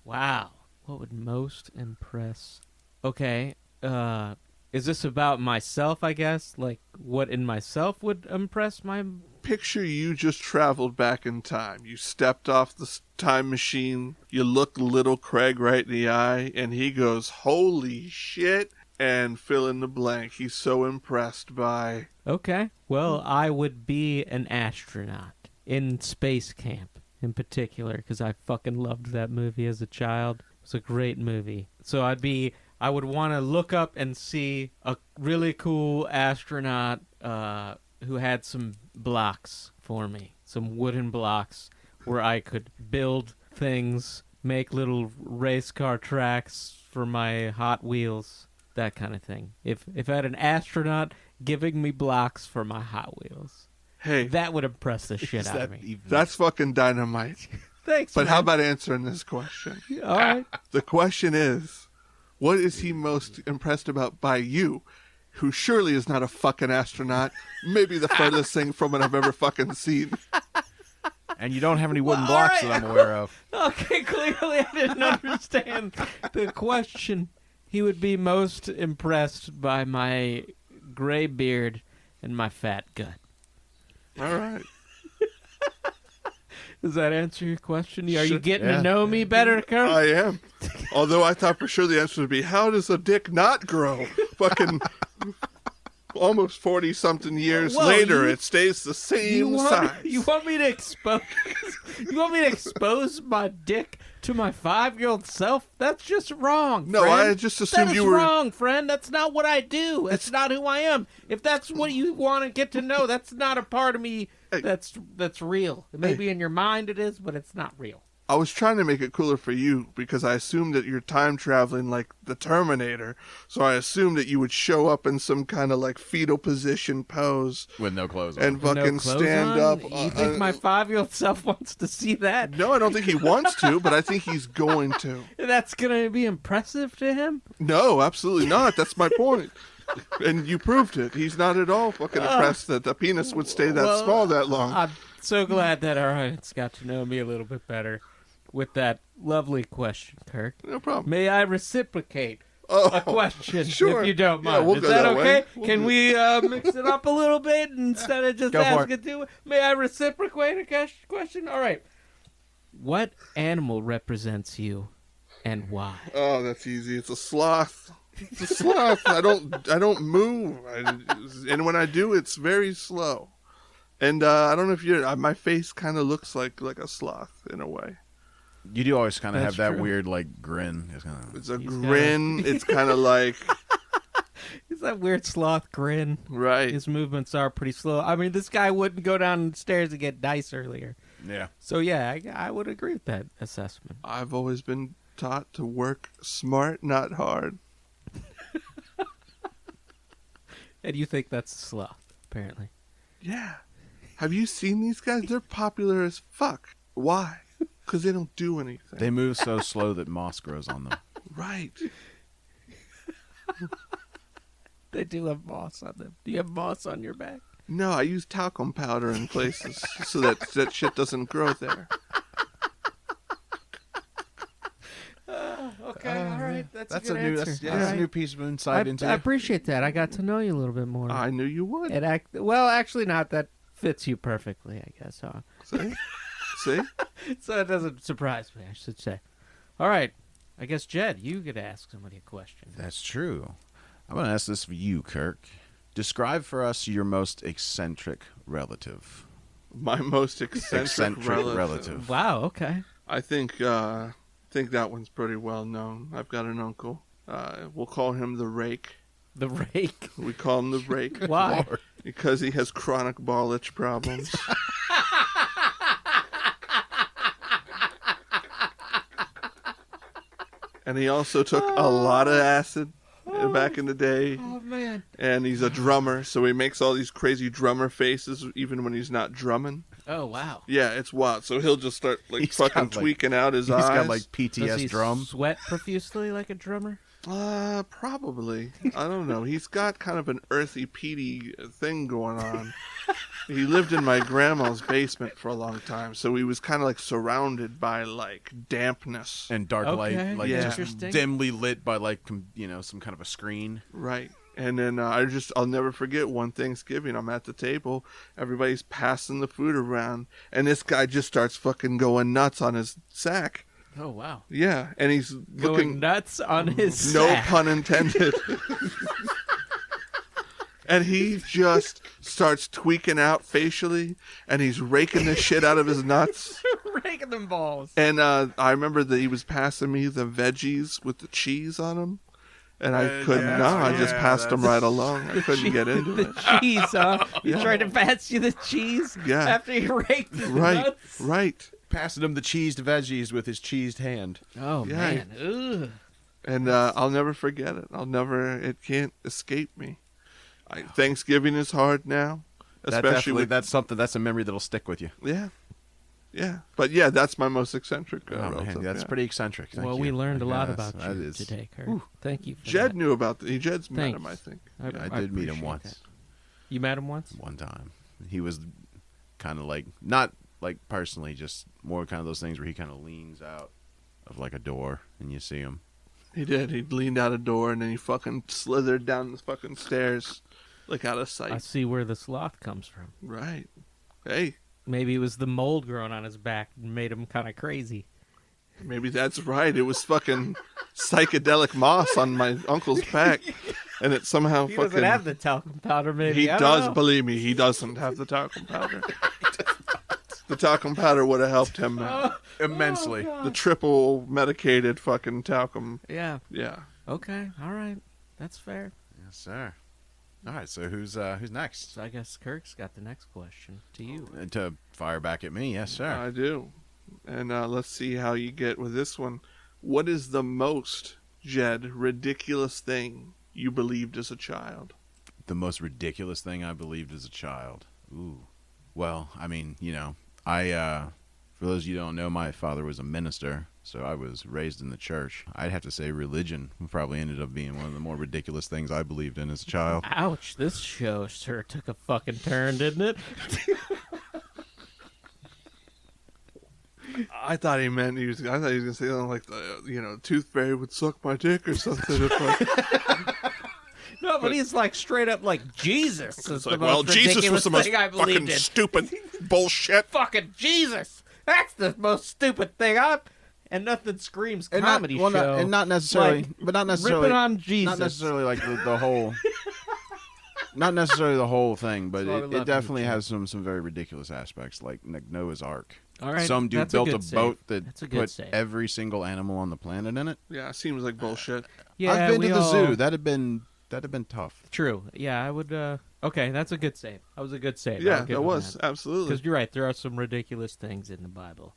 Wow. What would most impress? Okay. Is this about myself, I guess? Like, what in myself would impress my... Picture you just traveled back in time. You stepped off the time machine. You look little Craig right in the eye, and he goes, holy shit, and fill in the blank. He's so impressed by... Okay. Well, I would be an astronaut in space camp. In particular, because I fucking loved that movie as a child. It was a great movie. So I would want to look up and see a really cool astronaut who had some blocks for me, some wooden blocks where I could build things, make little race car tracks for my Hot Wheels, that kind of thing. If I had an astronaut giving me blocks for my Hot Wheels. Hey, that would impress the shit out of me. That's fucking dynamite. Thanks, But man. how about answering this question? All right. The question is, what is he most impressed about by you, who surely is not a fucking astronaut, maybe the furthest thing from it I've ever fucking seen. And you don't have any wooden blocks that I'm aware of. Okay, clearly I didn't understand the question. He would be most impressed by my gray beard and my fat gut. All right. Does that answer your question? Are you getting to know me better, Kirk? I am. Although I thought for sure the answer would be, how does a dick not grow? Fucking almost 40-something years later, it stays the same size. You want me to expose? You want me to expose my dick to my 5-year-old self? That's just wrong. No, friend. I just assumed you were wrong, friend. That's not what I do. That's not who I am. If that's what you want to get to know, that's not a part of me. Hey. That's real. Maybe in your mind it is, but it's not real. I was trying to make it cooler for you because I assumed that you're time traveling like the Terminator. So I assumed that you would show up in some kind of like fetal position pose with no clothes on. and fucking No clothes stand on? up. You think my 5-year-old self wants to see that? No, I don't think he wants to, but I think he's going to. That's going to be impressive to him? No, absolutely not. That's my point. And you proved it. He's not at all fucking impressed that the penis would stay that small that long. I'm so glad that our audience got to know me a little bit better with that lovely question, Kirk. No problem. May I reciprocate a question, sure. if you don't Yeah, mind? we'll Is go that that way. okay? Can we mix it up a little bit instead of just Go for asking two? May I reciprocate a question? All right. What animal represents you and why? Oh, that's easy. It's a sloth. It's a sloth. I don't move. And when I do, it's very slow. And I don't know if you my face kind of looks like a sloth in a way. You do always kind of have That's that true. weird like grin. It's a grin. It's kind of like It's that weird sloth grin. right. His movements are pretty slow. I mean, this guy wouldn't go downstairs and get dice earlier. Yeah. So, yeah, I would agree with that assessment. I've always been taught to work smart, not hard. And you think that's sloth, apparently. Yeah. Have you seen these guys? They're popular as fuck. Why? Because they don't do anything. They move so slow that moss grows on them. Right. They do have moss on them. Do you have moss on your back? No, I use talcum powder in places so that shit doesn't grow there. Okay, all right. That's a good a new answer. that's, yeah, All that's a right. new piece of insight into I you. appreciate that. I got to know you a little bit more. I knew you would. Well, actually not. That fits you perfectly, I guess. Huh? See? See? So it doesn't surprise me, I should say. All right. I guess, Jed, you could ask somebody a question. That's true. I'm going to ask this for you, Kirk. Describe for us your most eccentric relative. My most eccentric relative. Wow. Okay. I think that one's pretty well known. I've got an uncle. We'll call him the Rake. The Rake. We call him the Rake. Why? Because he has chronic ball itch problems. And he also took a lot of acid back in the day. Oh, man. And he's a drummer, so he makes all these crazy drummer faces even when he's not drumming. Oh, wow. Yeah, it's wild. So he'll just start He's fucking got, tweaking out his eyes. He's got like Does PTS he drum. sweat profusely like a drummer? Probably. I don't know. He's got kind of an earthy, peaty thing going on. He lived in my grandma's basement for a long time, so he was kind of like surrounded by like dampness. And dark Okay, light, like yeah. just Interesting. dimly lit by like some kind of a screen. Right. And then I'll never forget one Thanksgiving. I'm at the table, everybody's passing the food around, and this guy just starts fucking going nuts on his sack. Oh, wow. Yeah, and he's Going looking nuts on his no sack. pun intended. And he just starts tweaking out facially, and he's raking the shit out of his nuts. Raking them balls. And I remember that he was passing me the veggies with the cheese on them, and I couldn't. yeah, No, I just yeah, passed them that's- right along. I couldn't get into The it. cheese, huh? You Yeah. tried to pass you the cheese Yeah. after you raked his Right, nuts? right. Passing him the cheesed veggies with his cheesed hand. Oh, Yeah. man. Ugh. And I'll never forget it. It can't escape me. Thanksgiving is hard now, especially with That's a memory that'll stick with you. yeah. But yeah, that's my most eccentric. Oh, man, relative, that's yeah. pretty eccentric. Thank Well, you. we learned a lot Yes, about that you is- today, Kirk. Thank you for Jed that. knew about Jed's met him, I Thanks. think. I did meet him appreciate once. that. You met him once? One time. He was kind of like, not like personally, just more kind of those things where he kind of leans out of like a door and you see him. He did. He leaned out a door and then he fucking slithered down the fucking stairs, like out of sight. I see where the sloth comes from. Right. Hey, Maybe it was the mold growing on his back and made him kind of crazy. maybe that's right. It was fucking psychedelic moss on my uncle's back, and it somehow He fucking. doesn't have the talcum powder, maybe. He I don't does, know. believe me. He doesn't have the talcum powder. The talcum powder would have helped him. Immensely. The triple medicated fucking talcum. Yeah. Yeah. Okay. All right. That's fair. Yes, sir. All right, so who's next? So I guess Kirk's got the next question to you. To fire back at me, yes, sir. I do. And let's see how you get with this one. What is the most, Jed, ridiculous thing you believed as a child? The most ridiculous thing I believed as a child. Ooh. Well, I mean, for those of you who don't know, my father was a minister, so I was raised in the church. I'd have to say religion probably ended up being one of the more ridiculous things I believed in as a child. Ouch. This show sure took a fucking turn, didn't it? I thought he meant he was going to say something like, tooth fairy would suck my dick or something. No, but he's like straight up like Jesus. It's Is like, the well, most Jesus was ridiculous the most thing I believed fucking in. stupid bullshit. Fucking Jesus. That's the most stupid thing and nothing screams comedy show. Not necessarily, Like, but not necessarily ripping on Jesus. Not necessarily like the whole. Not necessarily the whole thing, but That's why we it love definitely you, has some very ridiculous aspects, like Noah's Ark. All right, Some dude that's built a good save. boat that That's a good put save. every single animal on the planet in it. Yeah, seems like bullshit. Yeah, I've been we to the all- zoo. That'd have been tough. True. Yeah, I would. Okay, that's a good save. That was a good save. Yeah, that was. Absolutely. Because you're right. There are some ridiculous things in the Bible,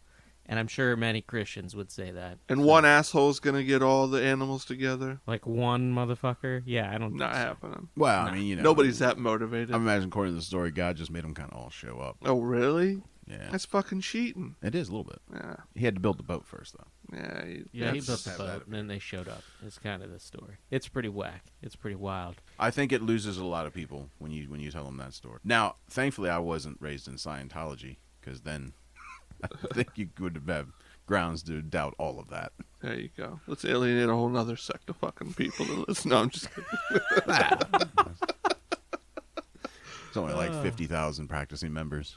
and I'm sure many Christians would say that. And one asshole's going to get all the animals together. Like one motherfucker. Yeah, I don't. Not think so. happening. Well, I mean, Nobody's that motivated. I imagine, according to the story, God just made them kind of all show up. Oh, really? Yeah, That's fucking cheating. it is a little bit. Yeah. He had to build the boat first, though. Yeah. Yeah, he that's- built the have boat, that. and then they showed up. It's kind of the story. It's pretty whack. It's pretty wild. I think it loses a lot of people when you tell them that story. Now, thankfully, I wasn't raised in Scientology, because then I think you would have grounds to doubt all of that. There you go. Let's alienate a whole nother sect of fucking people to listen. No, I'm just kidding. It's only like 50,000 practicing members.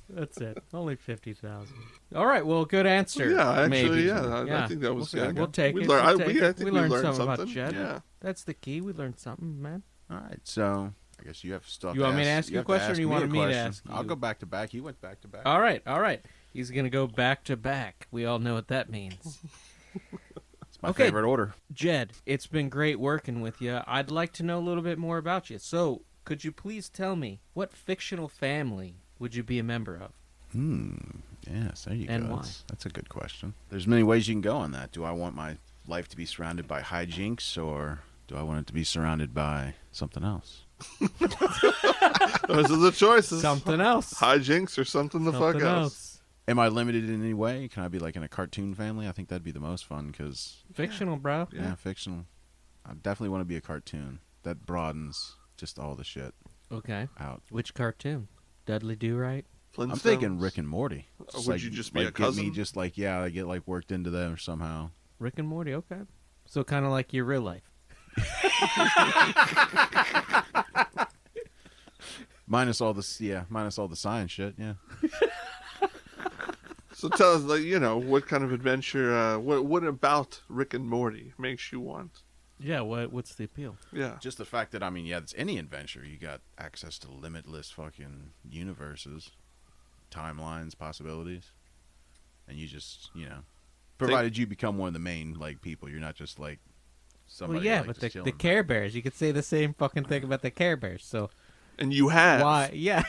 That's it. Only 50,000. All right. Well, good answer. Yeah, actually, maybe. I think that was good. We'll take We it. learned- We'll take I it. think We we learned learned something about something. Jed. Yeah. That's the key. We learned something, man. All right, so I guess you have stuff. You want me to ask you a have question, or you wanted me to question. ask you? I'll go back to back. He went back to back. All right. He's going to go back to back. We all know what that means. It's my favorite order. Jed, it's been great working with you. I'd like to know a little bit more about you. So, could you please tell me, what fictional family would you be a member of? Yes, there you go. And why? That's a good question. There's many ways you can go on that. Do I want my life to be surrounded by hijinks, or do I want it to be surrounded by something else? Those are the choices. Something else. Hijinks or something the fuck else. Am I limited in any way? Can I be like in a cartoon family? I think that'd be the most fun because... Fictional, bro. Yeah, fictional. I definitely want to be a cartoon. That broadens just all the shit Okay. out. Which cartoon? Dudley Do-Right? I'm thinking Rick and Morty. Would you just be a cousin? Get me just like, I get like worked into them somehow. Rick and Morty, okay. So kind of like your real life. Minus all the science shit, yeah. So tell us, like, what kind of adventure, what about Rick and Morty makes you want? Yeah, what's the appeal? Yeah. Just the fact that, it's any adventure. You got access to limitless fucking universes, timelines, possibilities. And you just, provided you become one of the main, like, people. You're not just, like, somebody. Well, yeah, like, but just the Care Bears, you could say the same fucking thing about the Care Bears, so... And you have. Why? Yeah.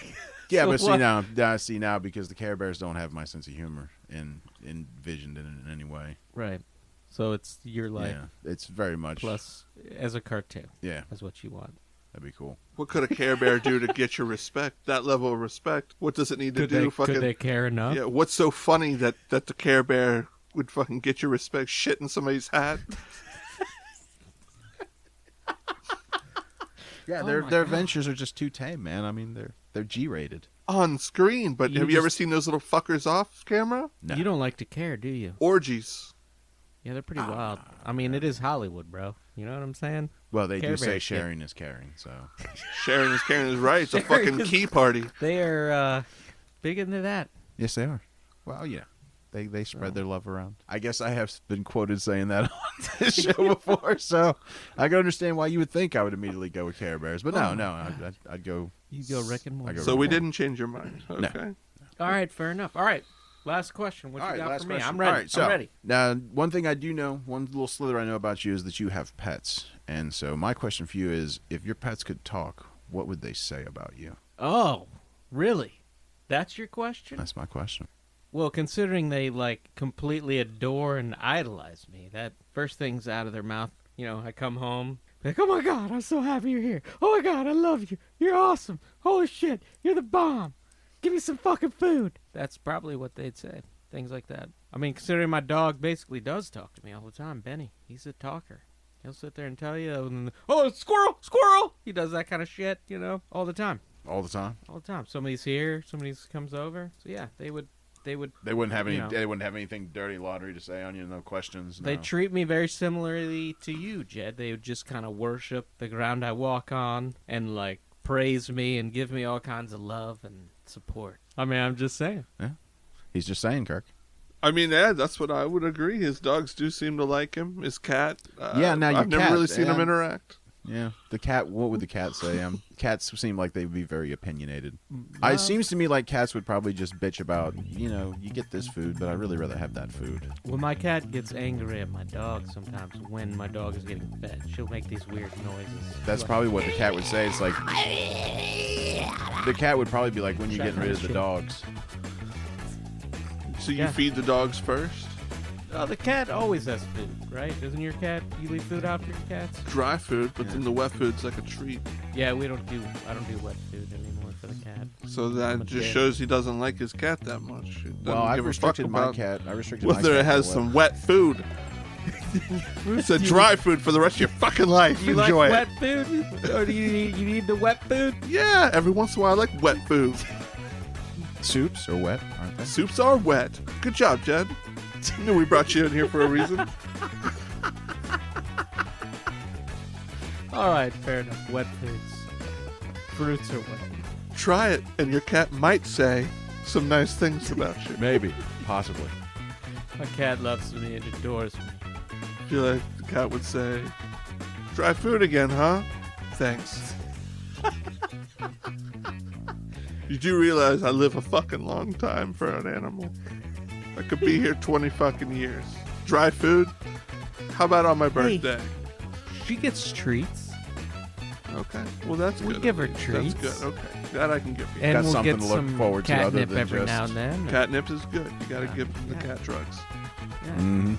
Yeah, So but what? see now, because the Care Bears don't have my sense of humor envisioned in any way. Right. So it's your life. Yeah, it's very much Plus, as a cartoon. Yeah, That's what you want. that'd be cool. What could a Care Bear do to get your respect? That level of respect. What does it need to do? Could they care enough? Yeah. What's so funny that the Care Bear would fucking get your respect? Shit in somebody's hat. Yeah, Oh their my God. adventures are just too tame, man. They're G-rated. On screen, but You have you ever just- seen those little fuckers off camera? No. You don't like to care, do you? Orgies. Yeah, they're pretty wild. I mean, it is Hollywood, bro. You know what I'm saying? Well, they Care do say Bears, yeah. sharing is caring, so Sharing is caring is right. It's a Sharing fucking is- key party. They are big into that. yes, they are. Well, yeah, they spread their love around. I guess I have been quoted saying that on this show before, so I can understand why you would think I would immediately go with Care Bears, but no, I'd go. You go Rick and Morty. I go So Rick we and Morty. didn't change your mind. Okay. All right, fair enough. All right, last question. What All you right, got last for me? question. I'm ready. All right, so, I'm ready. Now, one thing I do know, one little slither I know about you is that you have pets. And so my question for you is, if your pets could talk, what would they say about you? Oh, really? That's your question? That's my question. Well, considering they, completely adore and idolize me, that first thing's out of their mouth, I come home, like, oh my God, I'm so happy you're here. Oh my God, I love you. You're awesome. Holy shit, you're the bomb. Give me some fucking food. That's probably what they'd say. Things like that. I mean, considering my dog basically does talk to me all the time, Benny. He's a talker. He'll sit there and tell you, oh, squirrel, squirrel. He does that kind of shit, all the time. All the time? All the time. Somebody's here, somebody comes over. So yeah, they would They wouldn't have any. You know. They wouldn't have anything dirty laundry to say on you. No questions. No. They treat me very similarly to you, Jed. They would just kind of worship the ground I walk on and praise me and give me all kinds of love and support. I mean, I'm just saying. Yeah. He's just saying, Kirk. I mean, yeah, that's what I would agree. His dogs do seem to like him. His cat. Yeah, now your I've never cat, really seen him yeah. interact. Yeah. The cat. What would the cat say? Cats seem like they would be very opinionated. It seems to me like cats would probably just bitch about, you get this food, but I'd really rather have that food. Well, my cat gets angry at my dog sometimes when my dog is getting fed. She'll make these weird noises. That's probably what the cat would say. It's like the cat would probably be like when you're getting rid of the dogs. So you Yeah. feed the dogs first? Oh, the cat always has food, right? Doesn't your cat, you leave food out for your cats? Dry food, but then the wet food's like a treat. Yeah, I don't do wet food anymore for the cat. So that just shows he doesn't like his cat that much. He doesn't Well, I've give a fuck restricted my about cat. I restricted my whether cat it has to some wet food. It's a dry food for the rest of your fucking life. You Enjoy like it. wet food? Or do you need the wet food? Yeah, every once in a while I like wet food. Soups are wet, aren't they? Soups are wet. Good job, Jed. You knew we brought you in here for a reason. All right, fair enough. Wet foods. Fruits are wet. Try it, and your cat might say some nice things about you. Maybe, possibly. My cat loves me and adores me. I feel like the cat would say, "Dry food again, huh? Thanks." You do realize I live a fucking long time for an animal. I could be here 20 fucking years. Dry food? How about on my birthday? She gets treats. Okay. Well, that's We good. give her That's treats. good. Okay. That I can give you. And Got we'll something get to look some forward to other catnip than every just- now and then. Catnip is good. You gotta give them the cat drugs. Mm-hmm.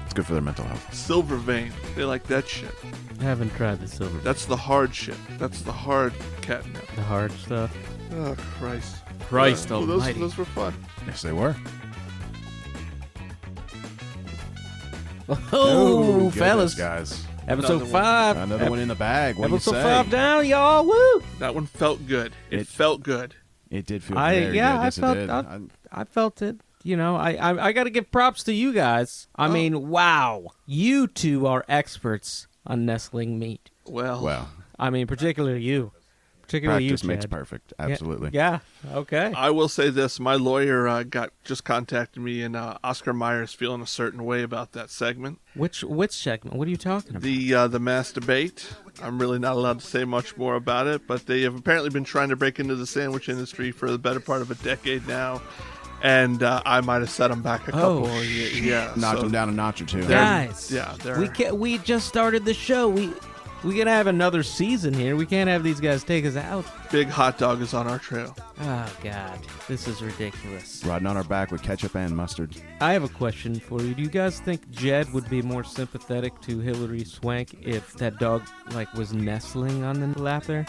It's good for their mental health. Silver vein. They like that shit. I haven't tried the silver. That's the hard shit. That's the hard catnip. The hard stuff. Oh, Christ. Christ well, almighty. those were fun. Yes, they were. Oh, goodness, fellas. guys. Episode Another one. 5. Another one in the bag. What do you Episode say? 5 down, y'all. Woo! That one felt good. It It- felt good. It did feel very good. I Yes, felt it did. I felt it. You know, I got to give props to you guys. I mean, wow. You two are experts on nestling meat. Well, I mean, particularly you. Particularly practice you, makes Chad. perfect. Absolutely. Yeah. Okay. I will say this: my lawyer just contacted me, and Oscar Mayer's feeling a certain way about that segment. Which segment? What are you talking about? The mass debate. I'm really not allowed to say much more about it, but they have apparently been trying to break into the sandwich industry for the better part of a decade now, and I might have set them back a couple. Oh, Yeah, Knocked so them down a notch or two. Guys, they're- we just started the show. We gotta have another season here. We can't have these guys take us out. Big hot dog is on our trail. Oh God, this is ridiculous. Riding on our back with ketchup and mustard. I have a question for you. Do you guys think Jed would be more sympathetic to Hilary Swank if that dog was nestling on the lap there?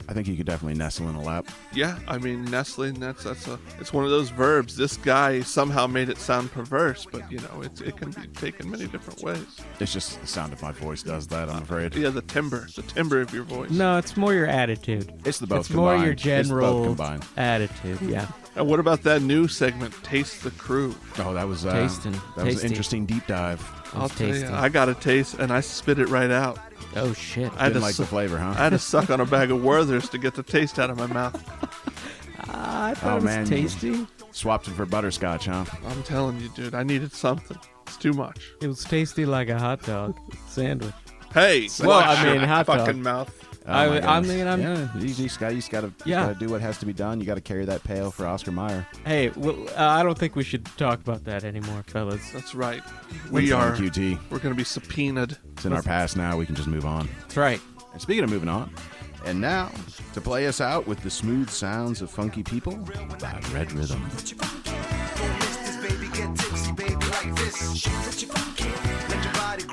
I think you could definitely nestle in a lap. Yeah, I mean nestling. It's one of those verbs. This guy somehow made it sound perverse, but it can be taken many different ways. It's just the sound of my voice does that, I'm afraid. Yeah, the timbre of your voice. No, it's more your attitude. It's the both It's combined. more your It's the both general combined. attitude. Yeah. And what about that new segment, Taste the Crew? Oh, that was Tasting. That was an interesting deep dive. I'll tell you, tasty. I got a taste and I spit it right out. Oh shit. I had Didn't to like the su- flavor, I huh? had to suck on a bag of Werther's to get the taste out of my mouth. I thought Oh, it was man. tasty. Swapped it for butterscotch, huh? I'm telling you, dude, I needed something. It's too much. It was tasty like a hot dog sandwich. Hey, Well, watch I mean, your hot dog. fucking mouth. Oh, I- my I goodness. mean, I'm- yeah, you just gotta do what has to be done. You got to carry that pail for Oscar Mayer. Hey, well, I don't think we should talk about that anymore, fellas. That's right. It's on QT. We're going to be subpoenaed. It's in our past now. We can just move on. That's right. And speaking of moving on, and now to play us out with the smooth sounds of funky people by Red Rhythm. Baby, get tipsy, baby, like this. Let your body